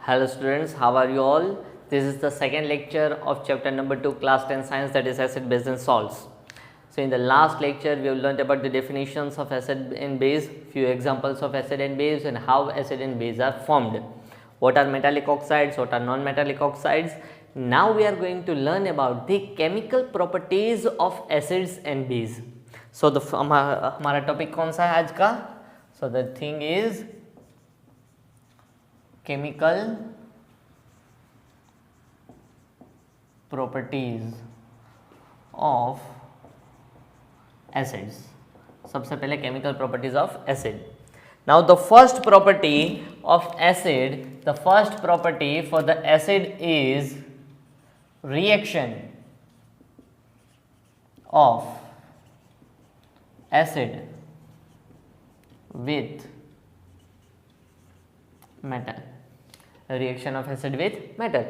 Hello students, how are you all? This is the second lecture of chapter number 2 class 10 science, that is acid base and salts. So in the last lecture we have learned about the definitions of acid and base, few examples of acid and base and how acid and base are formed. What are metallic oxides, what are non-metallic oxides. Now we are going to learn about the chemical properties of acids and base. So the हमारा topic कौन सा है आज का? So the thing is chemical properties of acids. सबसे पहले chemical properties of acid. Now the first property of acid, the first property for the acid is reaction of acid with metal. Reaction of acid with metal.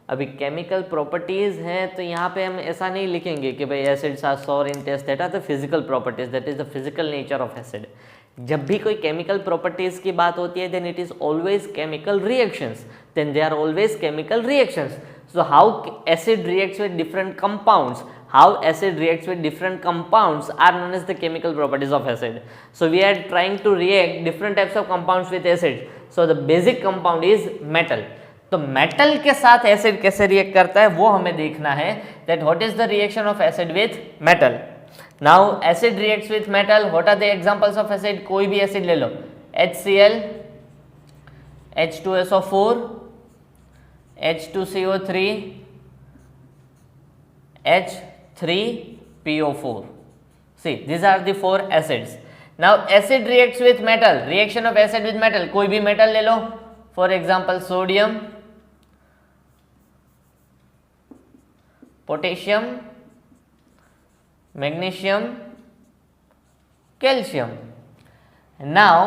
अभी chemical properties हैं तो यहाँ पे हम ऐसा नहीं लिखेंगे कि भाई acids are sour in taste, that are the physical properties, that is the physical nature of acid. जब भी कोई केमिकल प्रॉपर्टीज की बात होती है then it is always chemical reactions, then they are always chemical reactions. So how acid reacts with different compounds, how acid reacts with different compounds are known as the chemical properties of acid. So we are trying to react different types of compounds with acid. So the basic compound is metal. तो metal के साथ acid कैसे react करता है वो हमें देखना है, that what is the reaction of acid with metal. Now acid reacts with metal. What are the examples of acid? कोई भी acid ले लो, HCl, H2SO4, H2CO3, H3PO4. See, these are the four acids. Now acid reacts with metal. Reaction of acid with metal. कोई भी metal ले लो. For example, sodium, potassium, magnesium, calcium. Now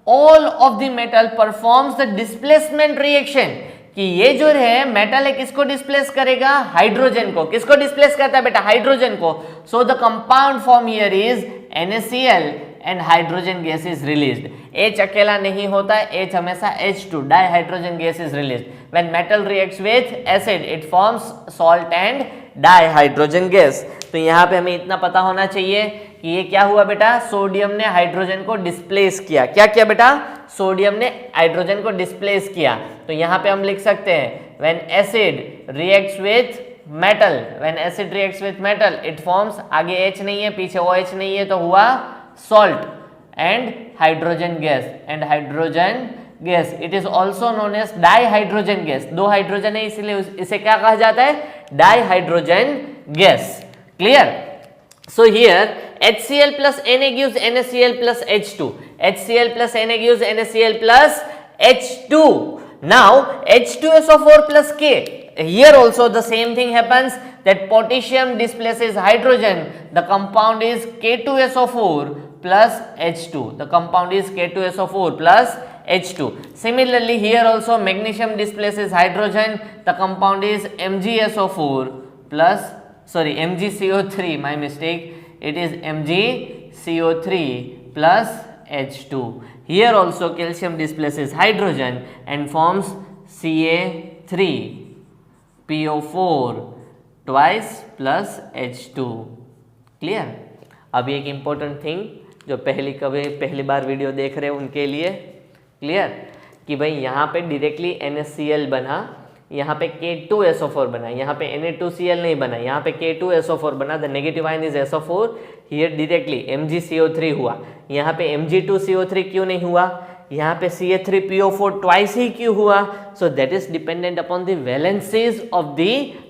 all of the metal performs the displacement reaction. कि ये जो है metal है किसको displace करेगा? हाइड्रोजन को. किसको डिस्प्लेस करता है बेटा? हाइड्रोजन को. So the compound form here is NaCl and hydrogen gas is released. H अकेला नहीं होता है, H हमेशा H2 dihydrogen gas is released. When metal reacts with acid it forms salt and dihydrogen gas. तो यहाँ पे हमें इतना पता होना चाहिए कि ये क्या हुआ बेटा? सोडियम ने हाइड्रोजन को डिस्प्लेस किया. क्या किया बेटा? सोडियम ने हाइड्रोजन को डिस्प्लेस किया. तो यहाँ पे हम लिख सकते हैं when acid reacts with metal, when acid reacts with metal it forms, आगे H नहीं है पीछे OH नहीं है तो हुआ salt and hydrogen gas. And hydrogen gas it is also known as dihydrogen gas. दो हाइड्रोजन है इसलिए इसे क्या कहा जाता है? Dihydrogen gas. Clear? So here HCl plus Na gives NaCl plus H2. HCl plus Na gives NaCl plus H2. Now H2SO4 plus K. Here also the same thing happens, that potassium displaces hydrogen. The compound is K2SO4 plus H2. The compound is K2SO4 plus H2. Similarly here also magnesium displaces hydrogen. The compound is MgSO4 plus MgCO3, my mistake, it is MgCO3 plus H2. Here also calcium displaces hydrogen and forms Ca3PO4 twice plus H2. Clear? अभी एक important thing जो पहली बार video देख रहे हैं उनके लिए clear कि भाई यहाँ पे डायरेक्टली NaCl बना, यहाँ पे K2SO4 बना, यहाँ पे Na2Cl नहीं बना, यहाँ पे K2SO4 बना. The negative ion is SO4. Here directly MgCO3 हुआ. यहाँ पे Mg2CO3 क्यों नहीं हुआ? यहाँ पे Ca3PO4 ट्वाइस ही क्यों हुआ? So that is dependent upon the valencies of the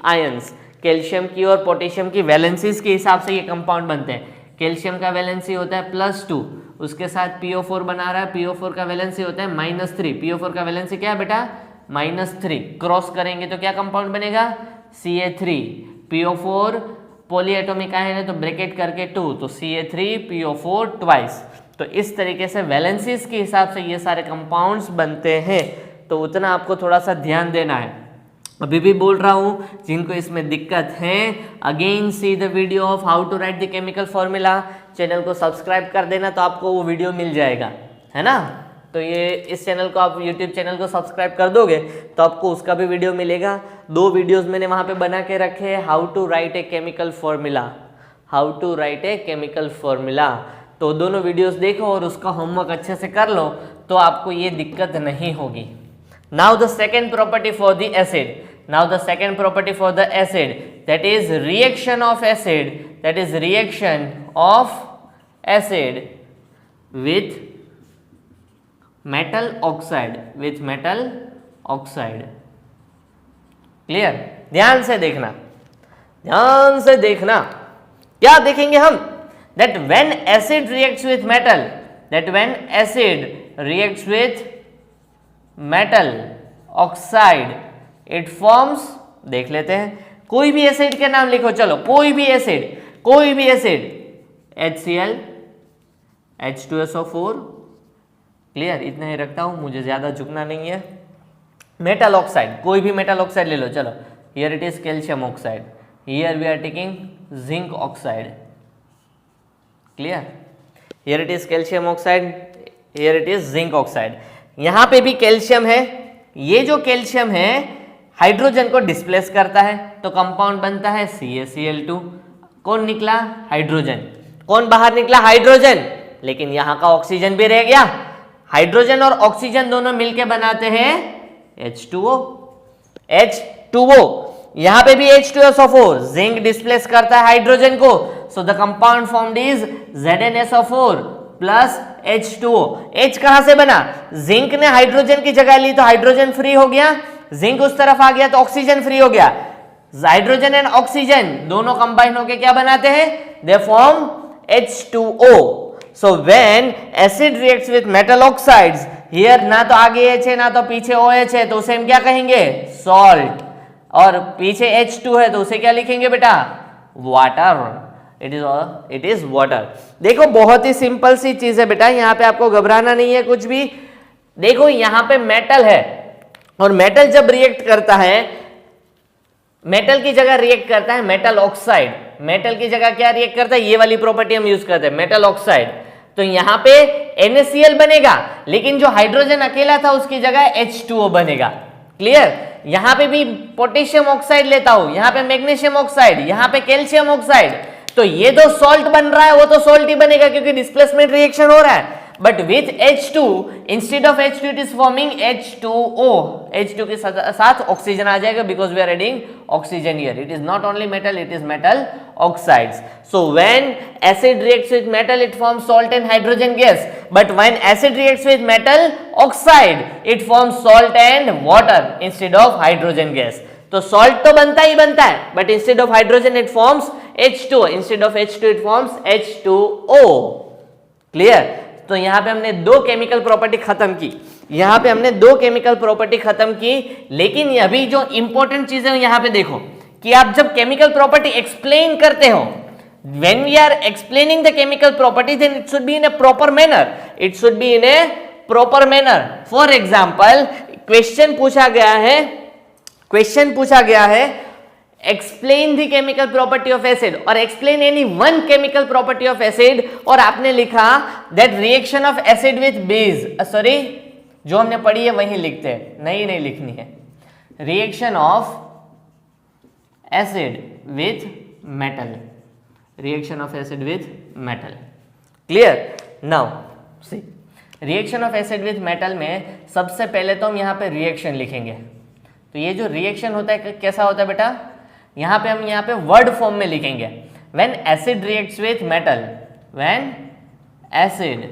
ions. Calcium की और पोटेशियम की वैलेंसीज के हिसाब से ये कंपाउंड बनते हैं. कैल्शियम का वैलेंसी होता है +2, उसके साथ PO4 बना रहा है, PO4 का वैलेंसी होता है -3. PO4 का वैलेंसी क्या है बेटा? -3. क्रॉस करेंगे तो क्या कंपाउंड बनेगा? Ca3PO4 पॉलीएटॉमिक आयन है तो ब्रैकेट करके 2, तो Ca3PO4 ट्वाइस. तो इस तरीके से वैलेंसीज के हिसाब से ये सारे कंपाउंड्स बनते हैं. तो उतना आपको थोड़ा सा ध्यान देना है. अभी भी बोल रहा हूं जिनको इसमें दिक्कत है, again see the video of how to write the chemical formula. Channel को सब्सक्राइब कर देना तो आपको वो वीडियो मिल जाएगा, है ना. तो ये इस चैनल को आप यूट्यूब चैनल को सब्सक्राइब कर दोगे तो आपको उसका भी वीडियो मिलेगा। 2 वीडियोस मैंने वहाँ पे बना के रखे हैं, how to write a chemical formula, how to write a chemical formula. तो दोनों वीडियोस देखो और उसका होमवर्क अच्छे से कर लो तो आपको ये दिक्कत नहीं होगी। Now the second property for the acid, now the second property for the acid, that is reaction of acid, that is reaction of acid with metal oxide, with metal oxide। Clear? ध्यान से देखना, ध्यान से देखना। क्या देखेंगे हम? that when acid reacts with metal, that when acid reacts with metal oxide, it forms, देख लेते हैं, कोई भी एसिड के नाम लिखो, चलो कोई भी एसिड, कोई भी एसिड, HCl, H2SO4, क्लियर? इतना ही रखता हूं, मुझे ज्यादा झुकना नहीं है। मेटल ऑक्साइड, कोई भी मेटल ऑक्साइड ले लो, चलो here it is calcium oxide, here we are taking zinc oxide, clear? Here it is calcium oxide, here it is zinc oxide. यहां पे भी कैल्शियम है, ये जो कैल्शियम है हाइड्रोजन को डिस्प्लेस करता है तो कंपाउंड बनता है CaCl2। कौन निकला? हाइड्रोजन। कौन बाहर निकला? हाइड्रोजन। लेकिन यहां का ऑक्सीजन भी रह गया। हाइड्रोजन और ऑक्सीजन दोनों मिलके बनाते हैं H2O। H2O, यहां पे भी H2SO4, जिंक डिस्प्लेस करता है हाइड्रोजन को, so the compound formed is ZnSO4 plus H2O। H कहां से बना? जिंक ने हाइड्रोजन की जगह ली तो हाइड्रोजन फ्री हो गया, जिंक उस तरफ आ गया तो ऑक्सीजन फ्री हो गया। हाइड्रोजन एंड ऑक्सीजन दोनों कंबाइन होकर क्या बनाते हैं? They form H2O। So when acid reacts with metal oxides, here ना तो आगे H है ना तो पीछे OH है, तो उसे हम क्या कहेंगे? सॉल्ट। और पीछे H2 है तो उसे क्या लिखेंगे बेटा? वाटर। It is water. देखो बहुत ही सिंपल सी चीज है बेटा, यहां पे आपको घबराना नहीं है कुछ भी। देखो यहां पे मेटल है और मेटल जब रिएक्ट करता है, मेटल की जगह रिएक्ट करता है मेटल ऑक्साइड। मेटल की जगह क्या रिएक्ट करता है? ये वाली प्रॉपर्टी हम यूज करते हैं, मेटल ऑक्साइड। तो यहां पे NaCl बनेगा, लेकिन जो हाइड्रोजन अकेला था उसकी जगह H2O बनेगा। क्लियर? यहां पे भी पोटेशियम ऑक्साइड लेता हूं, यहां पे मैग्नीशियम ऑक्साइड, यहां पे कैल्शियम ऑक्साइड, तो ये जो सॉल्ट बन रहा है वो तो सॉल्ट ही बनेगा क्योंकि डिस्प्लेसमेंट रिएक्शन हो रहा है। But with H2, instead of H2 it is forming H2O। H2 के साथ ऑक्सीजन आ जाएगा because we are adding oxygen here. It is not only metal, it is metal oxides. So when acid reacts with metal it forms salt and hydrogen gas, but when acid reacts with metal oxide it forms salt and water instead of hydrogen gas. तो salt तो बनता ही बनता है, but instead of hydrogen it forms H2, instead of H2 it forms H2O। Clear? तो यहां पे हमने 2 केमिकल प्रॉपर्टी खत्म की, यहां पे हमने 2 केमिकल प्रॉपर्टी खत्म की। लेकिन अभी जो इंपॉर्टेंट चीज है यहां पे देखो कि आप जब केमिकल प्रॉपर्टी एक्सप्लेन करते हो, when we are explaining the chemical property, then it should be in a proper manner, it should be in a proper manner. For example, question पूछा गया है explain the chemical property of acid और explain any one chemical property of acid, और आपने लिखा that reaction of acid with base, sorry जो हमने पढ़ी है वही लिखते हैं, नहीं लिखनी है, reaction of acid with metal, reaction of acid with metal. Clear? Now see, reaction of acid with metal में सबसे पहले तो हम यहाँ पे रिएक्शन लिखेंगे। तो ये जो रिएक्शन होता है कैसा होता है बेटा? यहाँ पे हम यहाँ पे वर्ड फॉर्म में लिखेंगे, when acid reacts with metal, when acid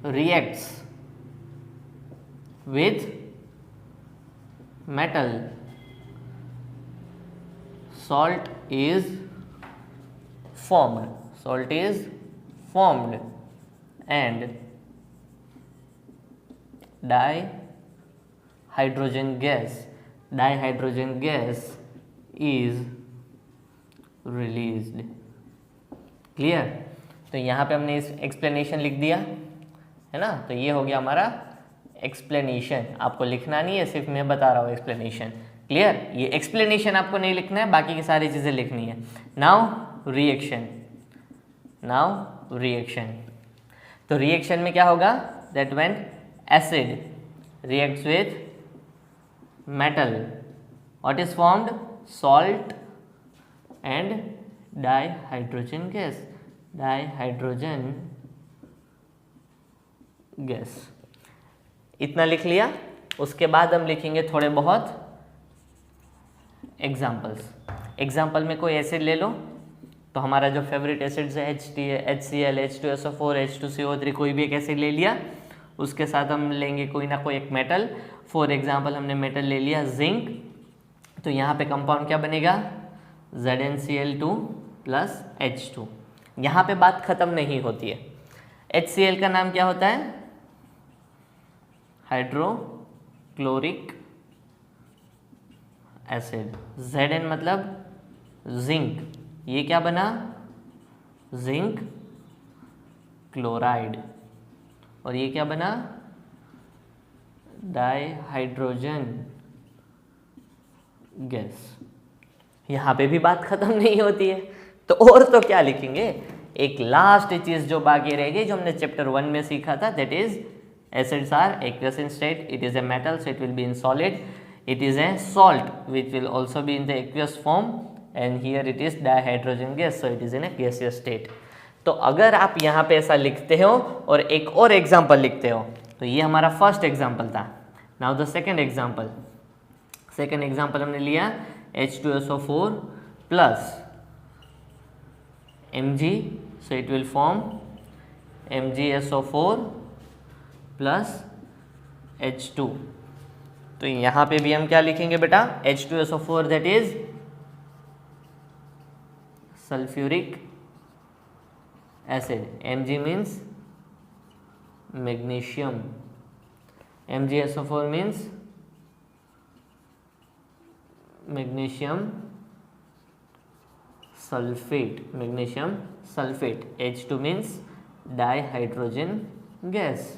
reacts with metal, salt is formed and dihydrogen gas is released। Clear? तो यहाँ पे हमने इस एक्सप्लेनेशन लिख दिया है ना, तो ये हो गया हमारा एक्सप्लेनेशन। आपको लिखना नहीं है, सिर्फ मैं बता रहा हूँ एक्सप्लेनेशन। क्लियर? ये एक्सप्लेनेशन आपको नहीं लिखना है, बाकी की सारी चीजें लिखनी है। नाउ रिएक्शन, तो रिएक्शन में क्या होगा? that when acid reacts with metal, what is formed? Salt and dihydrogen gas. Dihydrogen gas. इतना लिख लिया। उसके बाद हम लिखेंगे थोड़े बहुत एग्जाम्पल्स। एग्जाम्पल में कोई एसिड ले लो, तो हमारा जो फेवरेट एसिड्स है HCl, H2SO4, H2CO3, कोई भी एक एसिड ले लिया, उसके साथ हम लेंगे कोई ना कोई एक मेटल। फॉर एग्जाम्पल हमने मेटल ले लिया जिंक, तो यहाँ पे कंपाउंड क्या बनेगा? ZnCl2 plus H2। यहाँ पे बात खत्म नहीं होती है। HCl का नाम क्या होता है? Hydrochloric acid. Zn मतलब जिंक, ये क्या बना? Zinc chloride. और ये क्या बना? Dihydrogen gas. यहाँ पे भी बात खत्म नहीं होती है, तो और तो क्या लिखेंगे? एक लास्ट चीज जो बाकी रहेगी, जो हमने चैप्टर 1 में सीखा था, that is acids are aqueous in state, it is a metal so it will be in solid, it is a salt which will also be in the aqueous form, and here it is dihydrogen gas so it is in a gaseous state। तो अगर आप यहाँ पे ऐसा लिखते हो और एक और एग्जाम्पल लिखते हो, तो ये हमारा फर्स्ट एग्जाम्पल था। Now the second example. Second example हमने लिया H2SO4 plus Mg, so it will form MgSO4 plus H2। तो यहाँ पे भी हम क्या लिखेंगे बेटा? H2SO4 that is sulphuric acid. Mg means magnesium, MgSO4 means magnesium sulphate, magnesium sulphate. H2 means dihydrogen gas,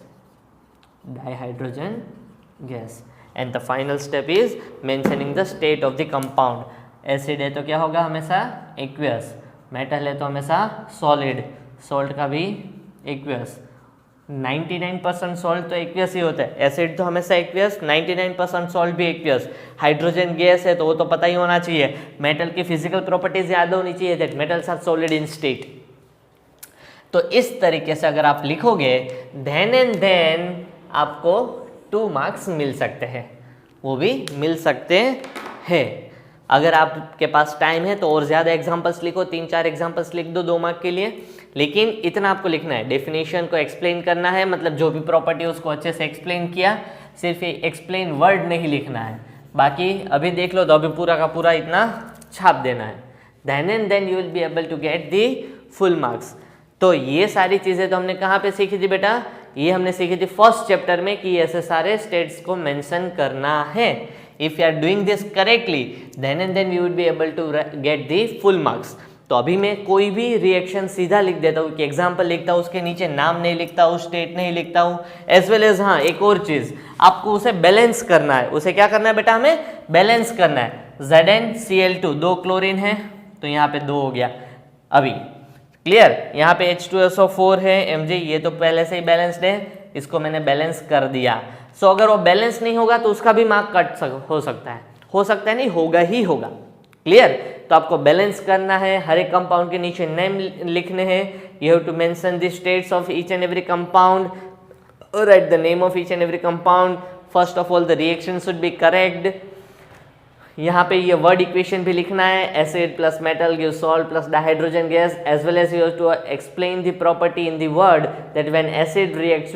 dihydrogen gas। and the final step is mentioning the state of the compound। acid है तो क्या होगा? हमेशा aqueous। metal है तो हमेशा solid। salt का भी aqueous। 99% salt तो aqueous ही होता है। acid तो हमेशा aqueous, 99% salt भी aqueous। हाइड्रोजन गैस है तो वो तो पता ही होना चाहिए। metal की physical properties याद होनी चाहिए, that metals are solid in state। तो इस तरीके से अगर आप लिखोगे then and then आपको 2 मार्क्स मिल सकते हैं, वो भी मिल सकते हैं। अगर आपके पास टाइम है तो और ज़्यादा एग्जांपल्स लिखो, 3-4 एग्जांपल्स लिख दो 2 मार्क के लिए, लेकिन इतना आपको लिखना है। डेफिनेशन को एक्सप्लेन करना है, मतलब जो भी प्रॉपर्टी उसको अच्छे से एक्सप्लेन किया, सिर्फ एक्सप्लेन वर्ड नहीं लिखना है। बाकी अभी देख लो तो अभी पूरा का पूरा इतना छाप देना है। Then and then you will be able to get the full marks. तो ये सारी चीज़ें तो हमने कहाँ पे सीखी थी बेटा? ये हमने सीखी थी फर्स्ट चैप्टर में कि ऐसे सारे स्टेट्स को मेंशन करना है। If you are doing this correctly then and then you would be able to get the full marks. तो अभी मैं कोई भी रिएक्शन सीधा लिख देता हूँ कि एग्जाम्पल लिखता हूँ, उसके नीचे नाम नहीं लिखता हूँ, स्टेट नहीं लिखता हूँ, एज वेल एज हाँ एक और चीज़ आपको उसे बैलेंस करना है। उसे क्या करना है बेटा? हमें बैलेंस करना है। ZnCl2 2 क्लोरीन है तो यहाँ पे 2 हो गया। अभी क्लियर? यहाँ पे H2SO4 है Mg, ये तो पहले से ही बैलेंस्ड है, इसको मैंने बैलेंस कर दिया। सो अगर वो बैलेंस नहीं होगा तो उसका भी मार्क कट हो सकता है नहीं, होगा ही होगा। क्लियर? तो आपको बैलेंस करना है, हर एक कंपाउंड के नीचे नेम लिखने हैं। You have to mention the states of each and every compound, write the name of each and every compound. First of all the reaction should be correct. यहाँ पे ये वर्ड इक्वेशन भी लिखना है, acid plus metal give salt plus dihydrogen gas, as well as you have to explain the property in the word that when acid reacts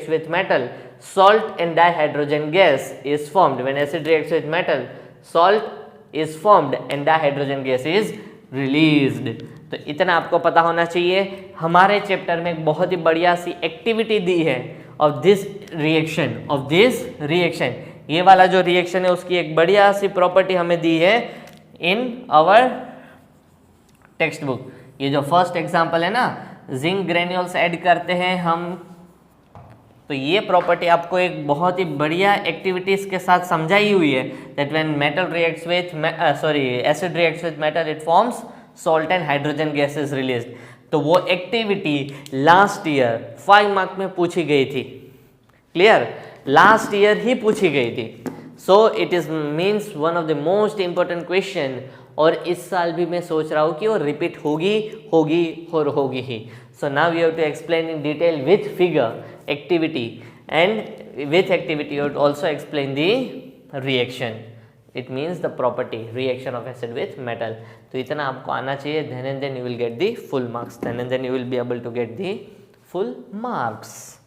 with metal salt and dihydrogen gas is formed। when acid reacts with metal salt is formed and dihydrogen gas is released। तो इतना आपको पता होना चाहिए। हमारे chapter में एक बहुत ही बढ़िया सी एक्टिविटी दी है ऑफ दिस रिएक्शन। ये वाला जो रिएक्शन है उसकी एक बढ़िया सी प्रॉपर्टी हमें दी है इन आवर टेक्स्ट बुक। ये जो फर्स्ट एग्जांपल है ना, जिंक ग्रेन्यूल्स ऐड करते हैं हम, तो ये प्रॉपर्टी आपको एक बहुत ही बढ़िया एक्टिविटीज के साथ समझाई हुई है that when acid reacts with metal it forms salt and hydrogen gas is released. तो वो एक्टिविटी लास्ट ईयर 5 मार्क में पूछी गई थी। क्लियर, लास्ट ईयर ही पूछी गई थी। So it is means one of the most important question, और इस साल भी मैं सोच रहा हूँ कि वो रिपीट होगी और होगी ही। So now you have to explain in detail with figure activity, and with activity you have to also explain the reaction, it means the property reaction of acid with metal. तो इतना आपको आना चाहिए, then and then you will get the full marks, then and then you will be able to get the full marks.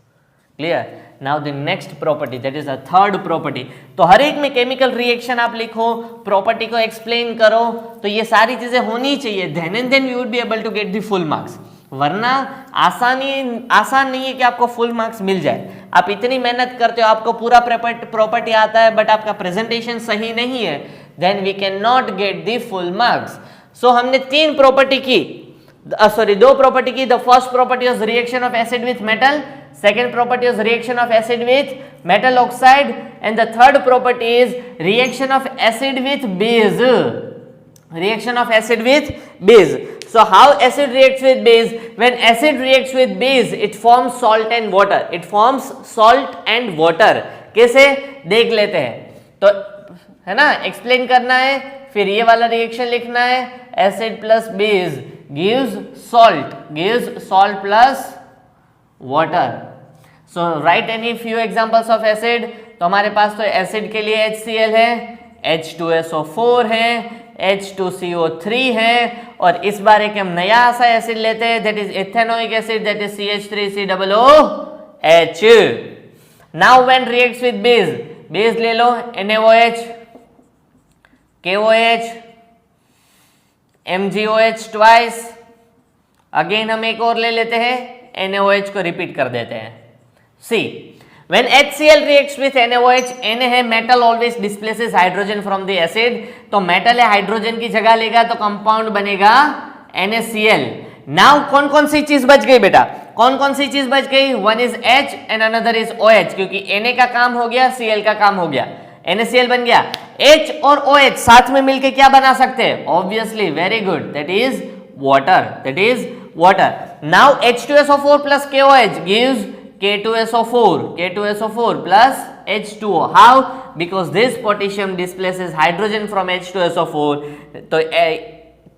Clear, now the next property, that is the third property. तो हर एक में chemical reaction आप लिखो, property को explain करो, तो ये सारी चीजें होनी चाहिए, then and then you would be able to get the full marks. वरना आसान नहीं है कि आपको फुल मार्क्स मिल जाए। आप इतनी मेहनत करते हो, आपको पूरा प्रॉपर्टी आता है, बट आपका प्रेजेंटेशन सही नहीं है, then we can not get the full marks. So हमने तीन प्रॉपर्टी की, दो प्रॉपर्टी की। The first property was reaction of acid with metal, second property is reaction of acid with metal oxide, and the third property is reaction of acid with base, reaction of acid with base. So how acid reacts with base? When acid reacts with base, it forms salt and water, it forms salt and water. कैसे देख लेते हैं, तो है ना, explain करना है, फिर ये वाला रिएक्शन लिखना है, acid plus base gives salt plus water. So write any few examples of acid. तो हमारे पास तो एसिड के लिए HCl है, H2SO4 है, H2CO3 है, और इस बार एक हम नया सा एसिड लेते हैं, that is ethanoic acid, that is CH3COOH. Now when reacts with base ले लो, NaOH, KOH, MgOH twice, again हम एक और ले लेते हैं, NaOH को रिपीट कर देते हैं। See, when HCl reacts with NaOH, Na है metal always displaces hydrogen from the acid, तो मेटल है हाइड्रोजन की जगह लेगा, तो कंपाउंड बनेगा NaCl. नाउ कौन कौन सी चीज बच गई बेटा, कौन कौन सी चीज बच गई? One is H and another is OH, क्योंकि Na का काम हो गया, Cl का काम हो गया, NaCl बन गया। H और OH साथ में मिलके क्या बना सकते हैं? Obviously, very good, that is water, now H2SO4 plus KOH gives K2SO4 plus H2O. How? Because this potassium displaces hydrogen from H2SO4. तो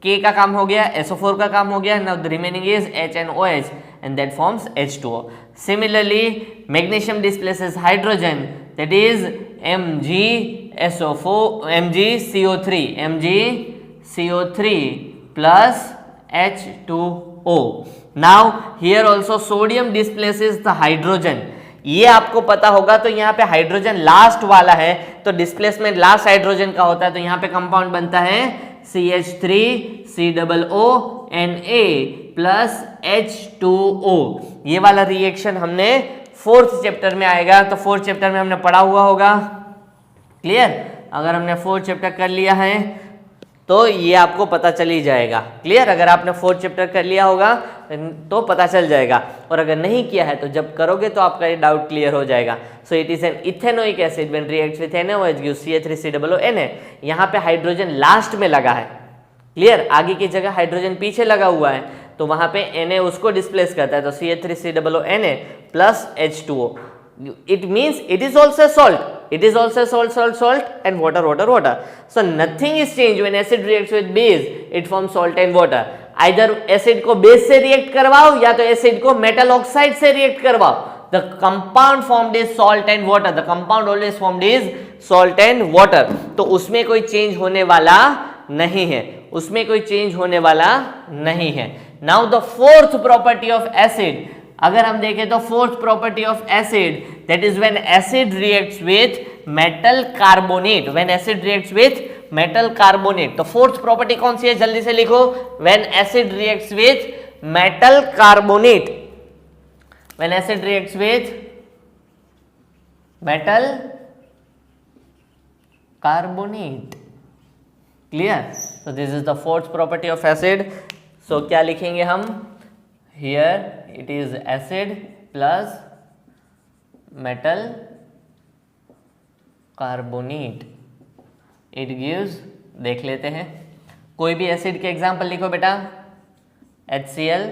K का काम हो गया, SO4 का काम हो गया, now the remaining is H and OH, and that forms H2O. Similarly, magnesium displaces hydrogen, that is MgCO3 plus H2O. Now here also sodium displaces the hydrogen. ये आपको पता होगा, तो यहाँ पे हाइड्रोजन लास्ट वाला है, तो डिस्प्लेसमेंट लास्ट हाइड्रोजन का होता है, तो यहाँ पे कंपाउंड बनता है CH3COONA प्लस H2O. ये वाला रिएक्शन हमने 4th चैप्टर में आएगा, तो 4th चैप्टर में हमने पढ़ा हुआ होगा। क्लियर, अगर हमने 4th चैप्टर कर लिया है तो ये आपको पता चल ही जाएगा। क्लियर, अगर आपने 4th चैप्टर कर लिया होगा तो पता चल जाएगा, और अगर नहीं किया है तो जब करोगे तो आपका ये डाउट क्लियर हो जाएगा। So it is an ethanoic acid when reacts with NaOH gives CH3COONA. यहाँ पे हाइड्रोजन लास्ट में लगा है, क्लियर, आगे की जगह हाइड्रोजन पीछे लगा हुआ है, तो वहां पे Na उसको डिस्प्लेस करता है, तो CH3COONA plus H2O. It means it is also salt. It is also salt and water. So nothing is changed when acid reacts with base. It forms salt and water. Either acid को base से react करवाओ, या तो acid को metal oxide से react करवाओ. The compound formed is salt and water. The compound always formed is salt and water. तो उसमें कोई change होने वाला नहीं है, Now the fourth property of acid. अगर हम देखें तो fourth property of acid, that is when acid reacts with metal carbonate, तो फोर्थ प्रॉपर्टी कौन सी है, जल्दी से लिखो, when acid reacts with metal carbonate, clear, so this is the fourth property of acid. So क्या लिखेंगे हम, here it is acid plus metal carbonate, it gives, देख लेते हैं, कोई भी एसिड के एग्जाम्पल लिखो बेटा, HCl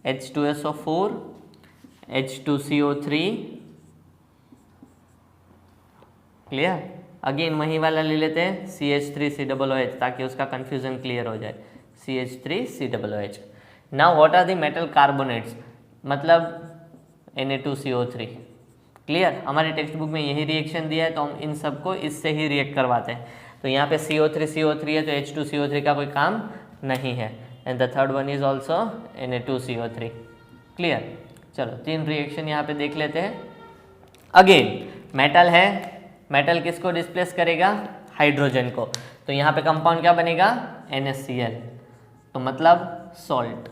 H2SO4, H2CO3, clear. Again वही वाला ले लेते हैं CH3COOH ताकि उसका कंफ्यूजन क्लियर हो जाए, CH3COOH। Now what are the metal carbonates, मतलब Na2CO3, क्लियर। हमारे टेक्स्ट बुक में यही रिएक्शन दिया है तो हम इन सबको इससे ही रिएक्ट करवाते हैं। तो यहाँ पे CO3 है तो H2CO3 का कोई काम नहीं है, and the third one is also Na2CO3, clear. चलो 3 रिएक्शन यहाँ पे देख लेते हैं। अगेन मेटल है, मेटल किसको डिस्प्लेस करेगा, हाइड्रोजन को। तो यहाँ पे कंपाउंड क्या बनेगा, NaCl, तो मतलब सॉल्ट,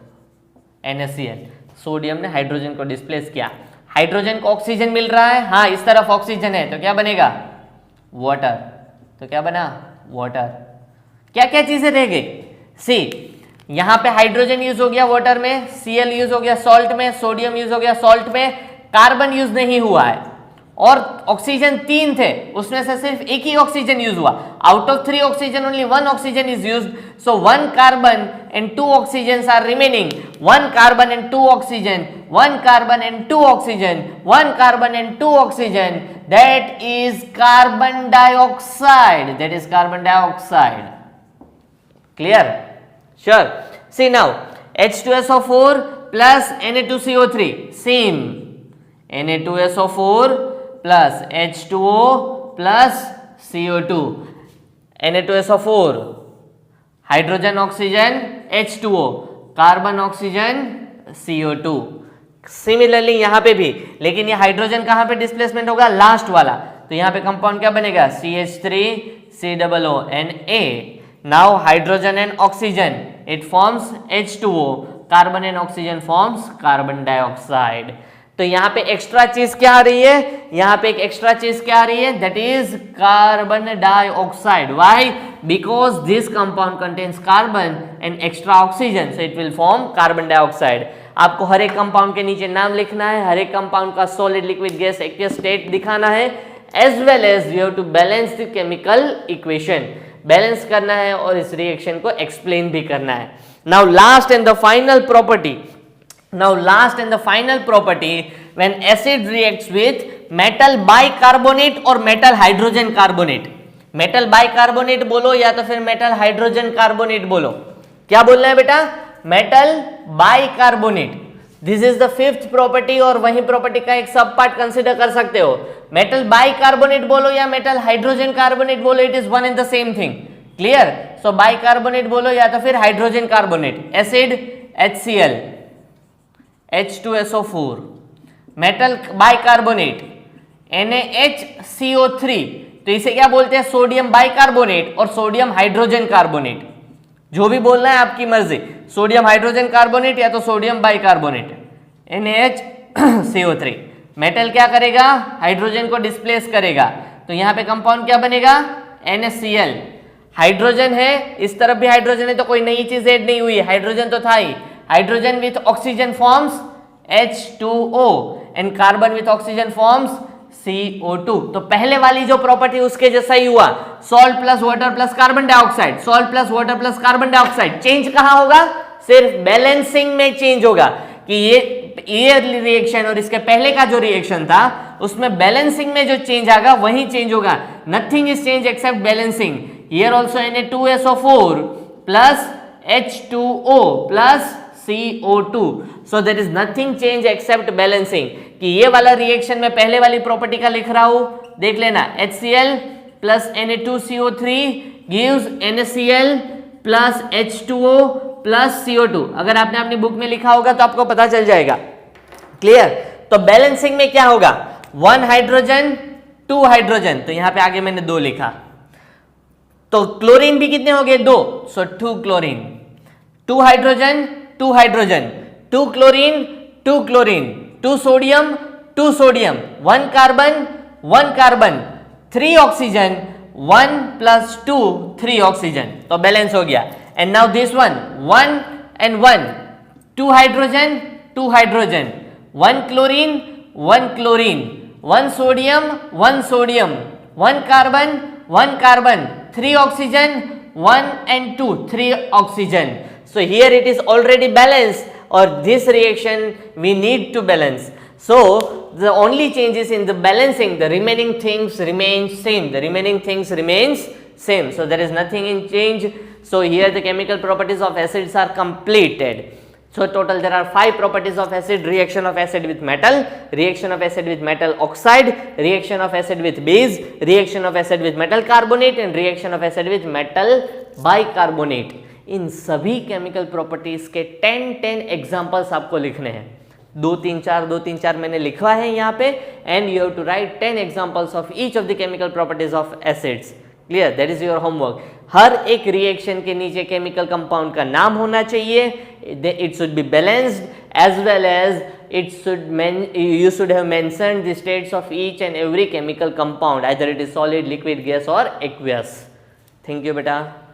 NaCl। सोडियम ने हाइड्रोजन को डिस्प्लेस किया, हाइड्रोजन को ऑक्सीजन मिल रहा है, हाँ इस तरफ ऑक्सीजन है तो क्या बनेगा, वाटर, तो क्या बना, वाटर। क्या क्या चीजें रह गई, सी यहाँ पे हाइड्रोजन यूज हो गया वाटर में, Cl यूज हो गया सॉल्ट में, सोडियम यूज हो गया सॉल्ट में, कार्बन यूज नहीं हुआ है, और ऑक्सीजन 3 थे उसमें से सिर्फ एक ही ऑक्सीजन यूज हुआ। Out of 3 oxygen only 1 oxygen is used, so 1 carbon and 2 oxygens are remaining, 1 carbon and 2 oxygen, 1 carbon and 2 oxygen, 1 carbon and 2 oxygen, that is carbon dioxide, that is carbon dioxide, clear, sure। See now H2SO4 plus Na2CO3, same, Na2SO4 plus H2O plus CO2, Na2SO4 hydrogen oxygen H2O, carbon oxygen CO2। Similarly यहाँ पे भी, लेकिन ये hydrogen कहाँ पे displacement होगा, last वाला, तो यहाँ पे कंपाउंड क्या बनेगा, CH3COONA। Now hydrogen and oxygen it forms H2O, carbon and oxygen forms carbon dioxide. तो यहाँ पे एक्स्ट्रा चीज क्या आ रही है, यहाँ पे एक एक्स्ट्रा चीज क्या आ रही है, that is carbon dioxide. Why, because this compound contains carbon and extra oxygen, so it will form carbon dioxide. आपको हर एक कंपाउंड के नीचे नाम लिखना है, हर एक कंपाउंड का solid liquid gas aqueous state दिखाना है, as well as you have to balance the chemical equation, balance करना है और इस रिएक्शन को एक्सप्लेन भी करना है। Now last and the final property, now last and the final property, when acid reacts with metal bicarbonate or metal hydrogen carbonate, metal bicarbonate बोलो या तो फिर metal hydrogen carbonate बोलो, क्या बोलना है बेटा, metal bicarbonate, this is the 5th property, और वही प्रॉपर्टी का एक सब पार्ट कंसिडर कर सकते हो। metal bicarbonate बोलो या metal hydrogen carbonate बोलो, it is one and the same thing, clear। so bicarbonate बोलो या तो फिर hydrogen carbonate, acid HCl, H2SO4, metal bicarbonate NaHCO3, तो इसे क्या बोलते हैं, सोडियम बाइकार्बोनेट और सोडियम हाइड्रोजन कार्बोनेट, जो भी बोलना है आपकी मर्जी, सोडियम हाइड्रोजन कार्बोनेट या तो सोडियम बाइकार्बोनेट, NaHCO3। मेटल क्या करेगा, हाइड्रोजन को डिस्प्लेस करेगा, तो यहाँ पे कंपाउंड क्या बनेगा, NaCl। हाइड्रोजन है, इस तरफ भी हाइड्रोजन है, तो कोई नई चीज ऐड नहीं हुई है, हाइड्रोजन तो था ही। Hydrogen with oxygen forms H2O and carbon with oxygen forms CO2। तो पहले वाली जो प्रॉपर्टी उसके जैसा ही हुआ, salt plus water plus carbon dioxide, salt plus water plus carbon dioxide. Change कहां होगा, सिर्फ बैलेंसिंग में चेंज होगा, कि ये रिएक्शन और इसके पहले का जो रिएक्शन था उसमें बैलेंसिंग में जो चेंज आएगा वही चेंज होगा, nothing is change except balancing. Here also Na2SO4 plus H2O plus CO2, so there is nothing change except balancing। कि ये वाला रिएक्शन में पहले वाली प्रॉपर्टी का लिख रहा हूं, देख लेना, HCl plus Na2CO3 gives NaCl plus H2O plus CO2। अगर आपने अपनी बुक में लिखा होगा तो आपको पता चल जाएगा, क्लियर। तो बैलेंसिंग में क्या होगा, 1 हाइड्रोजन 2 हाइड्रोजन, तो यहां पे आगे मैंने 2 लिखा, तो क्लोरीन भी कितने हो गए, 2, सो 2 chlorine, 2 hydrogen 2 hydrogen, 2 chlorine 2 chlorine, 2 sodium 2 sodium, 1 carbon 1 carbon, 3 oxygen, 1 plus 2 3 oxygen, तो बैलेंस हो गया। And now this one 1 and 1, 2 hydrogen 2 hydrogen, 1 chlorine 1 chlorine, 1 sodium 1 sodium, 1 carbon 1 carbon, 3 oxygen, 1 and 2 3 oxygen. So here it is already balanced, or this reaction we need to balance. So the only change is in the balancing, the remaining things remain same, the remaining things remains same, so there is nothing in change. So here the chemical properties of acids are completed. So total there are 5 properties of acid: reaction of acid with metal, reaction of acid with metal oxide, reaction of acid with base, reaction of acid with metal carbonate and reaction of acid with metal bicarbonate. इन सभी chemical properties के 10 examples आपको लिखने हैं, 2 3 4 मैंने लिखवा है यहाँ पे, and you have to write 10 examples of each of the chemical properties of acids. Clear? That is your homework. हर एक रिएक्शन के नीचे केमिकल कंपाउंड का नाम होना चाहिए. It should be balanced as well as you should have mentioned the states of each and every chemical compound, either it is solid, liquid, gas or aqueous. Thank you beta.